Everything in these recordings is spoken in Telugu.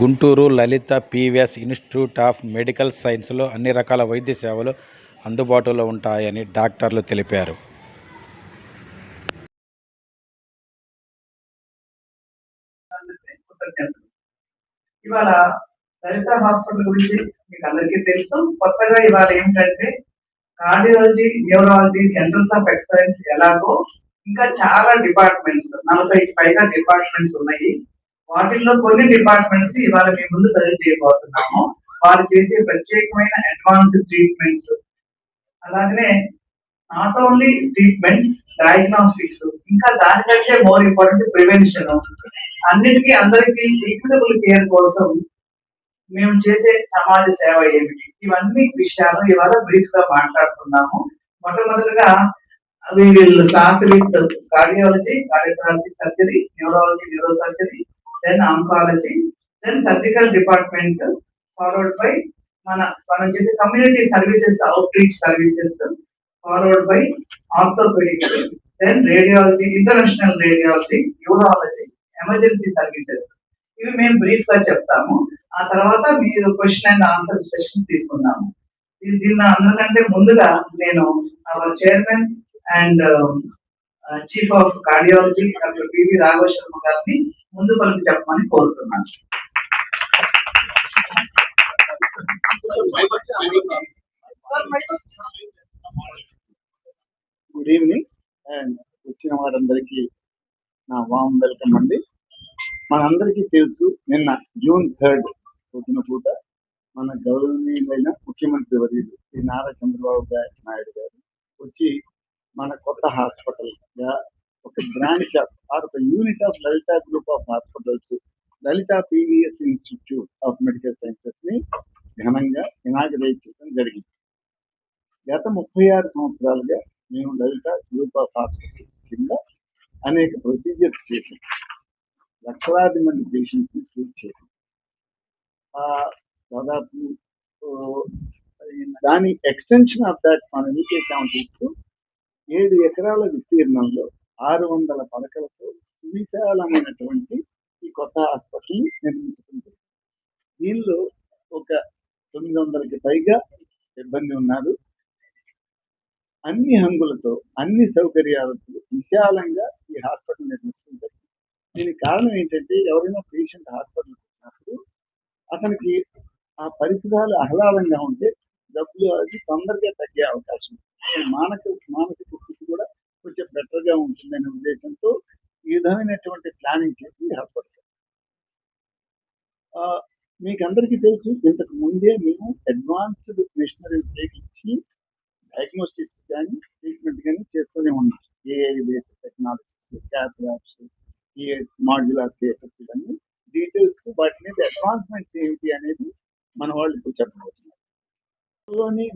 Guntur Lalitha PVS institute of medical సైన్స్లో అన్ని రకాల వైద్య సేవలు అందుబాటులో ఉంటాయని డాక్టర్లు తెలిపారు. ఇవాళ లలిత హాస్పిటల్ గురించి మీకు అందరికీ తెలుసు. కొత్తగా ఇవాళ ఏంటంటే cardiology, neurology centres of excellence ఎలాగో ఇంకా చాలా డిపార్ట్మెంట్స్ 40కి పైగా డిపార్ట్మెంట్స్ ఉన్నాయి. వాటిల్లో కొన్ని డిపార్ట్మెంట్స్ ఇవాళ మీ ముందు ప్రజెంట్ చేయబోతున్నాము. వారు చేసే ప్రత్యేకమైన అడ్వాన్స్డ్ ట్రీట్మెంట్స్, అలాగనే నాట్ ఓన్లీ ట్రీట్మెంట్స్, డయాగ్నోస్టిక్స్, ఇంకా దానికంటే మోర్ ఇంపార్టెంట్ ప్రివెన్షన్, అన్నిటికీ అందరికీ ఈక్విటబుల్ కేర్ కోసం మేము చేసే సమాజ సేవ ఏమిటి, ఇవన్నీ విషయాలు ఇవాళ బ్రీఫ్ గా మాట్లాడుతున్నాము. మొట్టమొదటిగా we will start with cardiology, cardiothoracic surgery, neurology, neurosurgery, then oncology, then surgical department, followed by మనం చేసే community services, out reach services, followed by orthopedics, then radiology, interventional radiology, urology, emergency services. ఇవి మేము బ్రీఫ్ గా చెప్తాము. ఆ తర్వాత మీరు క్వశ్చన్ అండ్ ఆన్సర్ సెషన్స్ తీసుకున్నాము. దీన్ని అందరికంటే ముందుగా నేను hour chairman and chief of cardiology doctor PV Raghava Sharma గారిని ముందు పలికి చెప్పమని కోరుతున్నాను. గుడ్ ఈవినింగ్ అండ్ వచ్చిన వారందరికీ నా వామ్ వెల్కమ్ అండి. మనందరికీ తెలుసు, నిన్న జూన్ 3 రోజున పూట మన గౌరవనీయులైన ముఖ్యమంత్రి వర్యులు శ్రీ నారా చంద్రబాబు నాయుడు గారు వచ్చి మన కొత్త హాస్పిటల్ గా ఒక బ్రాంచ్ ఆర్ ఒక unit of Lalitha group of hospitals, Lalitha PVS institute of medical sciences ని ఘనంగా ఇనాగరేట్ చేయడం జరిగింది. గత 36 సంవత్సరాలుగా మేము లలిత గ్రూప్ ఆఫ్ హాస్పిటల్స్ కింద అనేక ప్రొసీజర్స్ చేసాం, లక్షలాది మంది పేషెంట్స్ ని ట్రీట్ చేసాం. దాదాపు దాని ఎక్స్టెన్షన్ ఆఫ్ దాట్ మనం ఏం చేసామంటే 7 ఎకరాల విస్తీర్ణంలో 600 పడకలతో విశాలమైనటువంటి ఈ కొత్త హాస్పిటల్ నిర్మించుకుంది. దీనిలో ఒక 900కి పైగా సిబ్బంది ఉన్నారు. అన్ని హంగులతో, అన్ని సౌకర్యాలతో విశాలంగా ఈ హాస్పిటల్ నిర్మించుకుంటారు. దీనికి కారణం ఏంటంటే, ఎవరైనా పేషెంట్ హాస్పిటల్కి వచ్చినప్పుడు అతనికి ఆ పరిసరాలు ఆహ్లాదంగా ఉంటే జబ్బులు అది తొందరగా తగ్గే అవకాశం, మానసిక స్థితి కూడా కొంచెం బెటర్గా ఉంటుందనే ఉద్దేశంతో ఈ విధమైనటువంటి ప్లానింగ్ చేసి హాస్పిటల్. మీకు అందరికీ తెలుసు, ఇంతకు ముందే మేము అడ్వాన్స్డ్ మిషనరీ ఉపయోగించి డయాగ్నోస్టిక్స్ కానీ ట్రీట్మెంట్ కానీ చేస్తూనే ఉన్నాం. AI based technologies, cath labs, modular theatres, ఇవన్నీ డీటెయిల్స్, వాటి మీద అడ్వాన్స్మెంట్స్ ఏమిటి అనేది మన వాళ్ళు ఇప్పుడు చెప్పబోతున్నారు.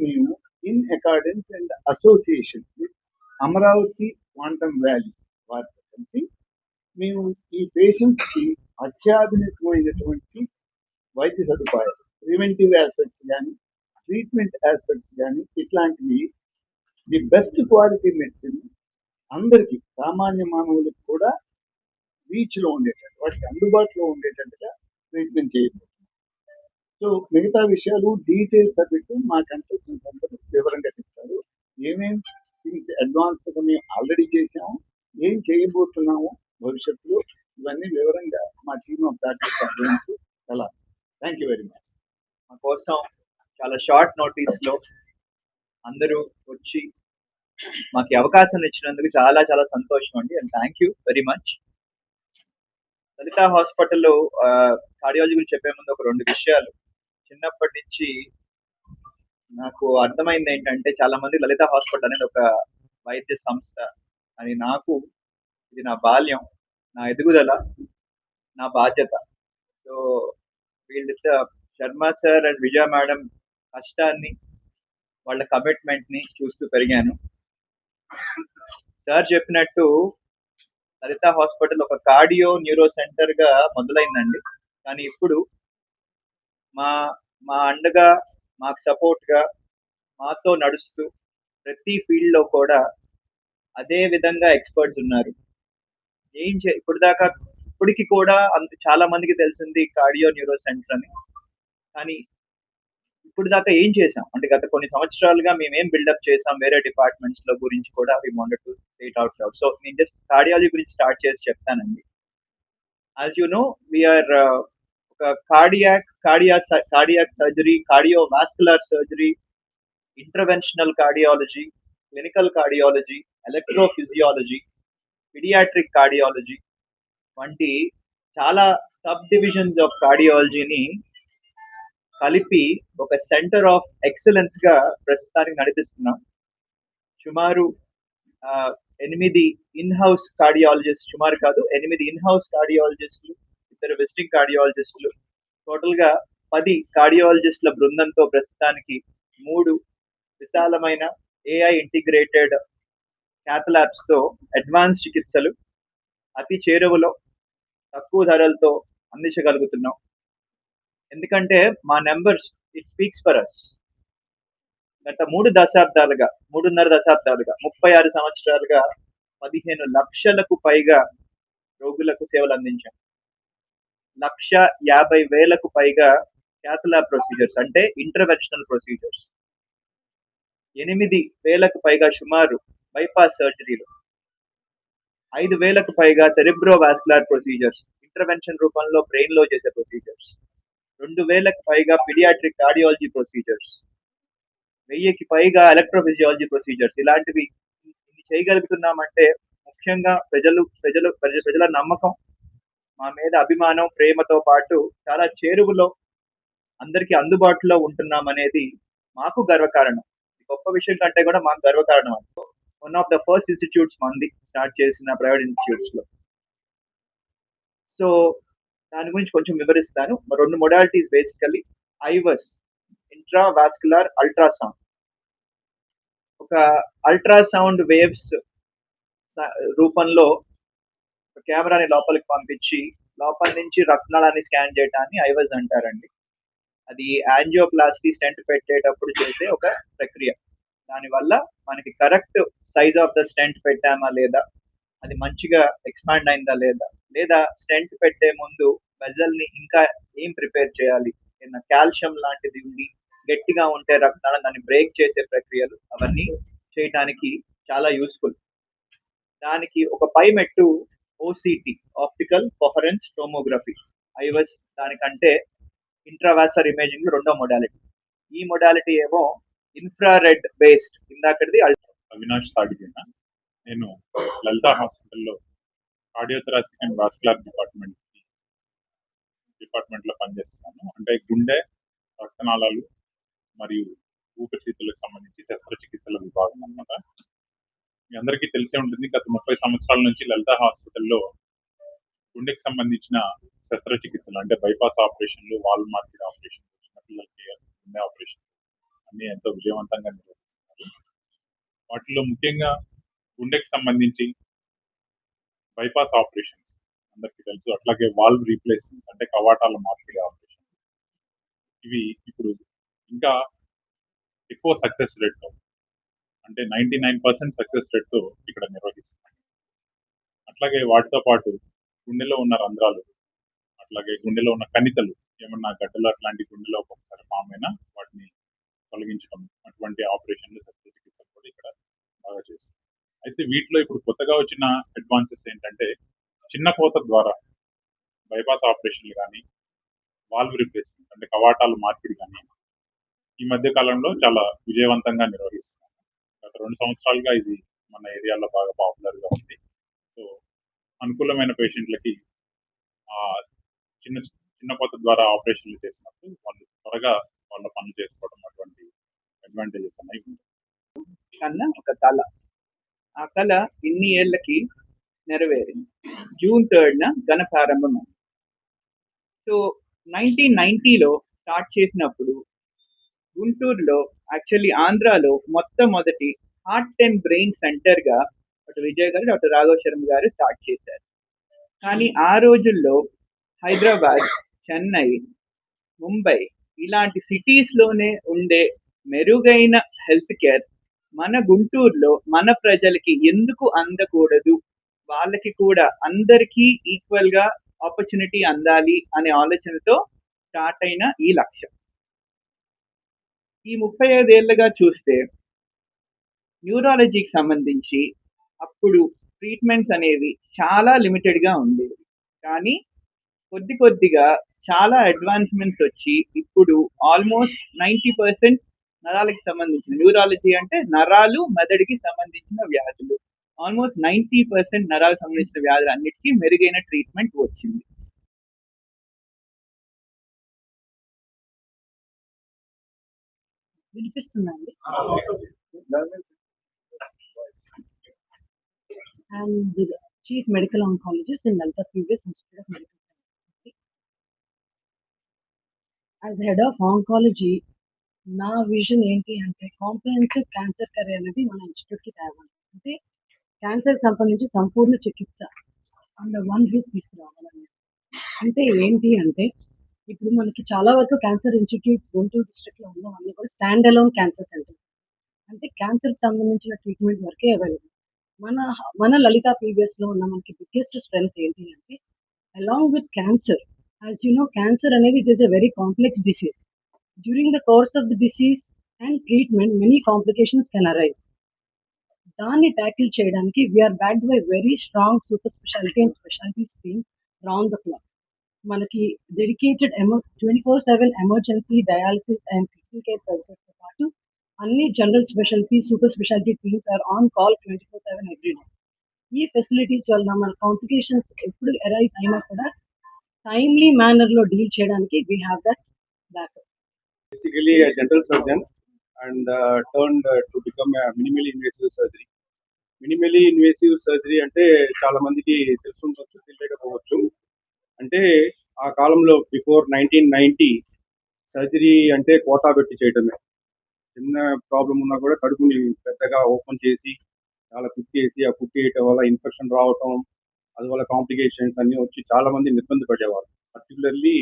మేము in accordance and association with Amaravati quantum valley వారితో కలిసి మేము ఈ పేషెంట్స్ కి అత్యాధునికమైనటువంటి వైద్య సదుపాయాలు, ప్రివెంటివ్ ఆస్పెక్ట్స్ కానీ, ట్రీట్మెంట్ ఆస్పెక్ట్స్ కానీ, ఇట్లాంటివి ది బెస్ట్ క్వాలిటీ మెడిసిన్ అందరికీ, సామాన్య మానవులకు కూడా రీచ్ లో ఉండేటట్టు, వాటికి అందుబాటులో ఉండేటట్టుగా ట్రీట్మెంట్ చేయబోతుంది. సో మిగతా విషయాలు డీటెయిల్స్ సబ్జెక్టు మా కన్సల్టెంట్స్ అందరూ వివరంగా చెప్తారు. ఏమేమి థింగ్స్ అడ్వాన్స్గా మేము ఆల్రెడీ చేసాము, ఏం చేయబోతున్నాము భవిష్యత్తులో, ఇవన్నీ వివరంగా మా టీమ్ ఆఫ్ డాక్టర్స్ అర్థంతో చాలా. Thank you very much. మా కోసం చాలా షార్ట్ నోటీస్ లో అందరూ వచ్చి మాకు అవకాశం ఇచ్చినందుకు చాలా చాలా సంతోషం అండి, and thank you very much. Lalitha హాస్పిటల్లో కార్డియాలజీ గురించి చెప్పే ముందు ఒక 2 విషయాలు. చిన్నప్పటి నుంచి నాకు అర్థమైంది ఏంటంటే, చాలా మంది లలిత హాస్పిటల్ అనేది ఒక వైద్య సంస్థ అని. నాకు ఇది నా బాల్యం, నా ఎదుగుదల, నా బాధ్యత. సో వీళ్ళిద్దరు Sharma sir and Vijaya madam కష్టాన్ని, వాళ్ళ కమిట్మెంట్ ని చూస్తూ పెరిగాను. సార్ చెప్పినట్టు లలిత హాస్పిటల్ ఒక కార్డియో న్యూరో సెంటర్ గా మొదలైందండి, కానీ ఇప్పుడు మా అండగా, మాకు సపోర్ట్ గా, మాతో నడుస్తూ ప్రతి ఫీల్డ్ లో కూడా అదే విధంగా ఎక్స్పర్ట్స్ ఉన్నారు. ఇప్పుడు ఇప్పటికి కూడా చాలా మందికి తెలిసింది కార్డియో న్యూరో సెంటర్ అని. కానీ ఇప్పుడు దాకా ఏం చేసాం అంటే గత కొన్ని సంవత్సరాలుగా మేము ఏం బిల్డప్ చేసాం వేరే డిపార్ట్మెంట్స్ లో గురించి కూడా we wanted to say it out loud. So నేను జస్ట్ కార్డియాలజీ గురించి స్టార్ట్ చేసి చెప్తానండి. యాజ్ యు నో వీఆర్ ఒక cardiac surgery, cardiovascular surgery, interventional cardiology, clinical cardiology, electrophysiology, paediatric cardiology వంటి చాలా సబ్ డివిజన్స్ ఆఫ్ కార్డియాలజీని కలిపి ఒక సెంటర్ ఆఫ్ ఎక్సలెన్స్ గా ప్రస్తుతానికి నడిపిస్తున్నాం. సుమారు 8 ఇన్ హౌస్ కార్డియాలజిస్ట్, సుమారు కాదు 8 ఇన్ హౌస్ కార్డియాలజిస్టులు, 2 విజిటింగ్ కార్డియాలజిస్టులు, టోటల్ గా 10 కార్డియాలజిస్టుల బృందంతో ప్రస్తుతానికి 3 విశాలమైన ఏఐ ఇంటిగ్రేటెడ్ క్యాథలాబ్స్ తో అడ్వాన్స్ చికిత్సలు అతి చేరువలో తక్కువ ధరలతో అందించగలుగుతున్నాం. ఎందుకంటే మా numbers it speaks for us. గత 3.5 దశాబ్దాలుగా 36 సంవత్సరాలుగా 15 లక్షలకు పైగా రోగులకు సేవలు అందించాం. 1,50,000కు పైగా క్యాథలాబ్ ప్రొసీజర్స్ అంటే ఇంటర్వెన్షనల్ ప్రొసీజర్స్, 8,000కు పైగా సుమారు బైపాస్ సర్జరీలు, 5,000కు పైగా సెరిబ్రోవాస్కులర్ ప్రొసీజర్స్ ఇంటర్వెన్షన్ రూపంలో బ్రెయిన్ లో చేసే ప్రొసీజర్స్, 2,000కు పైగా పిడియాట్రిక్ కార్డియాలజీ ప్రొసీజర్స్, 1,000కి పైగా ఎలక్ట్రోఫిజియాలజీ ప్రొసీజర్స్. ఇలాంటివి ఇన్ని చేయగలుగుతున్నామంటే ముఖ్యంగా ప్రజల నమ్మకం, మా మీద అభిమానం, ప్రేమతో పాటు చాలా చేరువలో అందరికీ అందుబాటులో ఉంటున్నాం అనేది మాకు గర్వకారణం. గొప్ప విషయం కంటే కూడా మాకు గర్వకారణం. One of the first institutes మంది స్టార్ట్ చేసిన ప్రైవేట్ ఇన్స్టిట్యూట్స్ లో. సో దాని గురించి కొంచెం వివరిస్తాను. 2 మొడాలిటీస్ బేసికల్లీ. ఐవస్, intravascular ultrasound. ఒక అల్ట్రాసౌండ్ వేవ్స్ రూపంలో కెమెరాని లోపలికి పంపించి లోపల నుంచి రక్తనాళాన్ని స్కాన్ చేయడాన్ని ఐవస్ అంటారండి. అది యాంజియోప్లాస్టీ స్టెంట్ పెట్టేటప్పుడు చేసే ఒక ప్రక్రియ. దానివల్ల మనకి correct size of the stent పెట్టామా లేదా, అది మంచిగా ఎక్స్పాండ్ అయిందా లేదా స్టెంట్ పెట్టే ముందు వెజల్ ని ఇంకా ఏం ప్రిపేర్ చేయాలి, కాల్షియం లాంటిది ఉండి గట్టిగా ఉంటే రక్తనాళం దాన్ని బ్రేక్ చేసే ప్రక్రియలు అవన్నీ చేయడానికి చాలా యూస్ఫుల్. దానికి ఒక పై మెట్టు ఓసిటి, ఆప్టికల్ కోహరెన్స్ టోమోగ్రఫీ. ఐవస్ దానికంటే ఇంట్రావాస్కులర్ ఇమేజింగ్ 2వ మొడాలిటీ. ఈ మొడాలిటీ ఏమో ఇన్ఫ్రారెడ్ బేస్డ్. ఇందాకది అవినాష్ సాగిపోయిన నేను లలిత హాస్పిటల్లో కార్డియోథొరాసిక్ అండ్ వాస్కులర్ డిపార్ట్మెంట్ లో పనిచేస్తున్నాను. అంటే గుండె, రక్తనాళాలు మరియు ఊపిరితిత్తులకు సంబంధించి శస్త్రచికిత్సల విభాగం అన్నమాట. మీ అందరికీ తెలిసే ఉంటుంది, గత 30 సంవత్సరాల నుంచి లలిత హాస్పిటల్లో గుండెకి సంబంధించిన శస్త్రచికిత్సలు అంటే బైపాస్ ఆపరేషన్లు, వాల్వ్ మార్పిడి ఆపరేషన్లు, చిన్నపిల్లలకి గుండె ఆపరేషన్ అన్ని ఎంతో విజయవంతంగా నిర్వహిస్తున్నారు. వాటిలో ముఖ్యంగా గుండెకి సంబంధించి బైపాస్ ఆపరేషన్స్ అందరికీ తెలుసు. అట్లాగే వాల్వ్ రీప్లేస్మెంట్స్ అంటే కవాటాల మార్పిడి ఆపరేషన్, ఇవి ఇప్పుడు ఇంకా ఎక్కువ సక్సెస్ రేట్తో అంటే 99% సక్సెస్ రేట్తో ఇక్కడ నిర్వహిస్తున్నాం. అట్లాగే వాటితో పాటు గుండెలో ఉన్న రంధ్రాలు, అట్లాగే గుండెలో ఉన్న కణితలు, ఏమన్నా గడ్డలు అట్లాంటి గుండెలో ఒక్కొక్కసారి ఫామ్ అయినా వాటిని తొలగించడం, అటువంటి ఆపరేషన్లు, శస్త్రచికిత్సలు కూడా ఇక్కడ బాగా చేస్తాం. అయితే వీటిలో ఇప్పుడు కొత్తగా వచ్చిన అడ్వాన్సెస్ ఏంటంటే చిన్న కోత ద్వారా బైపాస్ ఆపరేషన్లు కానీ, వాల్వ్ రిప్లేస్మెంట్ అంటే కవాటాలు మార్పిడి కానీ ఈ మధ్య కాలంలో చాలా విజయవంతంగా నిర్వహిస్తున్నాం. గత 2 సంవత్సరాలుగా ఇది మన ఏరియాలో బాగా పాపులర్గా ఉంది. సో అనుకూలమైన పేషెంట్లకి చిన్న చిన్న కోత ద్వారా ఆపరేషన్లు చేసినప్పుడు వాళ్ళు త్వరగా వాళ్ళ పనులు చేసుకోవడం అటువంటి అడ్వాంటేజెస్ అనేవి ఉంటాయి. కన్నా ఒక కళ, ఆ కళ ఇన్ని ఏళ్లకి నెరవేరింది. జూన్ 3న ఘన ప్రారంభమైంది. సో 1990లో స్టార్ట్ చేసినప్పుడు గుంటూరులో, యాక్చువల్లీ ఆంధ్రాలో మొట్టమొదటి హార్ట్ అండ్ బ్రెయిన్ సెంటర్ గా డాక్టర్ విజయ్ గారు, డాక్టర్ రాఘవ శర్మ గారు స్టార్ట్ చేశారు. కానీ ఆ రోజుల్లో హైదరాబాద్, చెన్నై, ముంబై ఇలాంటి సిటీస్ లోనే ఉండే మెరుగైన హెల్త్ కేర్ మన గుంటూరులో మన ప్రజలకి ఎందుకు అందకూడదు, వాళ్ళకి కూడా అందరికీ ఈక్వల్ గా ఆపర్చునిటీ అందాలి అనే ఆలోచనతో స్టార్ట్ అయిన ఈ లక్ష్యం. ఈ 35 ఏళ్లుగా చూస్తే న్యూరాలజీకి సంబంధించి అప్పుడు ట్రీట్మెంట్స్ అనేవి చాలా లిమిటెడ్గా ఉండేవి. కానీ కొద్దిగా చాలా అడ్వాన్స్మెంట్స్ వచ్చి ఇప్పుడు ఆల్మోస్ట్ 90% నరాలకి సంబంధించిన, న్యూరాలజీ అంటే నరాలు మెదడుకి సంబంధించిన వ్యాధులు, ఆల్మోస్ట్ 90% నరాలకు సంబంధించిన వ్యాధులు అన్నిటికీ మెరుగైన ట్రీట్మెంట్ వచ్చింది. వినిపిస్తుందండి. I'm the Chief Medical Oncologist in Lalita PVS Institute of Medical Sciences. As head of oncology, నా విజన్ ఏంటి అంటే కాంప్రహెన్సివ్ క్యాన్సర్ కేర్ అనేది మన ఇన్స్టిట్యూట్కి తేవాలి. అంటే క్యాన్సర్ సంబంధించి సంపూర్ణ చికిత్స అండర్ వన్ రూఫ్ తీసుకురావాలని. అంటే ఏంటి అంటే ఇప్పుడు మనకి చాలా వరకు క్యాన్సర్ ఇన్స్టిట్యూట్స్ గుంటూరు డిస్ట్రిక్ట్లో ఉన్నవన్నీ కూడా స్టాండ్ అలోన్ క్యాన్సర్ సెంటర్. అంటే క్యాన్సర్కి సంబంధించిన ట్రీట్మెంట్ వరకే అవైలబుల్. మన లలిత పీవీఎస్లో ఉన్న మనకి బిగ్గెస్ట్ స్ట్రెంగ్త్ ఏంటి అంటే along with cancer, as you know, cancer అనేది it is a very complex disease. During the course of the disease and treatment many complications can arise. దాన్ని ట్యాకిల్ చేయడానికి we are backed by very strong super speciality and specialities team round the clock. మనకి dedicated 24/7 emergency, dialysis and critical care సర్వీసెస్తో పాటు అన్ని general speciality, super speciality teams are on call 24/7 every day. ఈ ఫెసిలిటీస్ వల్ల మన కాంప్లికేషన్స్ ఎప్పుడు అరైజ్ అయినా కూడా టైమ్లీ మేనర్లో డీల్ చేయడానికి we have that backup. Basically a general surgeon and turned to become a minimally invasive surgery. Minimally invasive surgery అంటే చాలా మందికి తెలుసుండొచ్చు, తెలియకపోవచ్చు. అంటే ఆ కాలంలో బిఫోర్ 1990 సర్జరీ అంటే కోతా పెట్టి చేయటమే. చిన్న ప్రాబ్లం ఉన్నా కూడా కడుపుని పెద్దగా ఓపెన్ చేసి చాలా కుక్ చేసి ఆ కుక్ చేయటం వల్ల ఇన్ఫెక్షన్ రావటం, అందువల్ల కాంప్లికేషన్స్ అన్నీ వచ్చి చాలా మంది ఇబ్బంది పడేవారు. పర్టికులర్లీ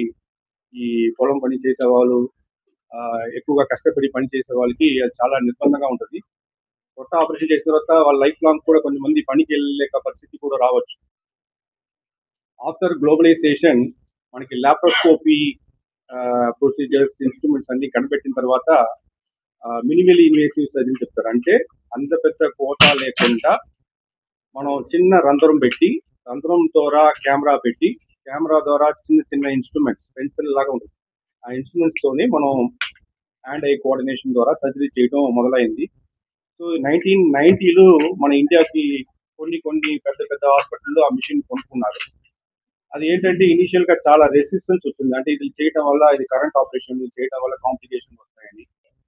ఈ పొలం పని చేసేవాళ్ళు, ఎక్కువగా కష్టపడి పని చేసే వాళ్ళకి అది చాలా నిర్బంధంగా ఉంటుంది. కొత్త ఆపరేషన్ చేసిన తర్వాత వాళ్ళ లైఫ్ లాంగ్ కూడా కొంతమంది పనికి వెళ్ళలేక పరిస్థితి కూడా రావచ్చు. ఆఫ్టర్ గ్లోబలైజేషన్ మనకి ల్యాప్రోస్కోపీ ప్రొసీజర్స్, ఇన్స్ట్రుమెంట్స్ అన్ని కనిపెట్టిన తర్వాత మినిమల్లీ ఇన్వేసివ్ సర్జరీ చెప్తారు. అంటే అంత పెద్ద కోత లేకుండా మనం చిన్న రంధ్రం పెట్టి, రంధ్రం ద్వారా కెమెరా పెట్టి, కెమెరా ద్వారా చిన్న చిన్న ఇన్స్ట్రుమెంట్స్, పెన్సిల్ లాగా ఉంటుంది, ఆ ఇన్స్ట్రుమెంట్స్ తోని మనం హ్యాండ్ ఐ కోఆర్డినేషన్ ద్వారా సర్జరీ చేయడం మొదలైంది. సో 1990లో మన ఇండియాకి కొన్ని పెద్ద హాస్పిటల్లో ఆ మిషన్ కొనుక్కున్నారు. అది ఏంటంటే ఇనిషియల్ గా చాలా రెసిస్టెన్స్ వచ్చింది. అంటే ఇది చేయడం వల్ల, ఇది కరెంట్ ఆపరేషన్ చేయడం వల్ల కాంప్లికేషన్ వస్తాయని.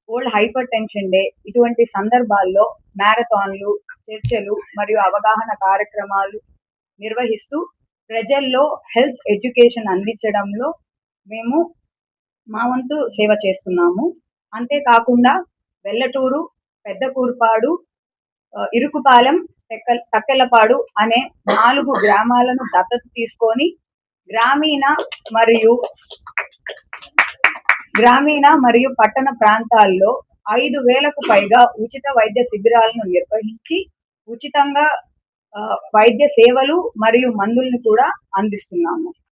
వరల్డ్ హైపర్ టెన్షన్ డే ఇటువంటి సందర్భాల్లో మ్యారథాన్లు, చర్చలు మరియు అవగాహన కార్యక్రమాలు నిర్వహిస్తూ ప్రజల్లో హెల్త్ ఎడ్యుకేషన్ అందించడంలో మేము మా వంతు సేవ చేస్తున్నాము. అంతేకాకుండా వెల్లటూరు, పెద్ద కూర్పాడు, ఇరుకుపాలెం, తక్కెలపాడు అనే 4 గ్రామాలను దత్తత తీసుకొని గ్రామీణ మరియు పట్టణ ప్రాంతాల్లో 5,000కు పైగా ఉచిత వైద్య శిబిరాలను నిర్వహించి ఉచితంగా వైద్య సేవలు మరియు మందులను కూడా అందిస్తున్నాము.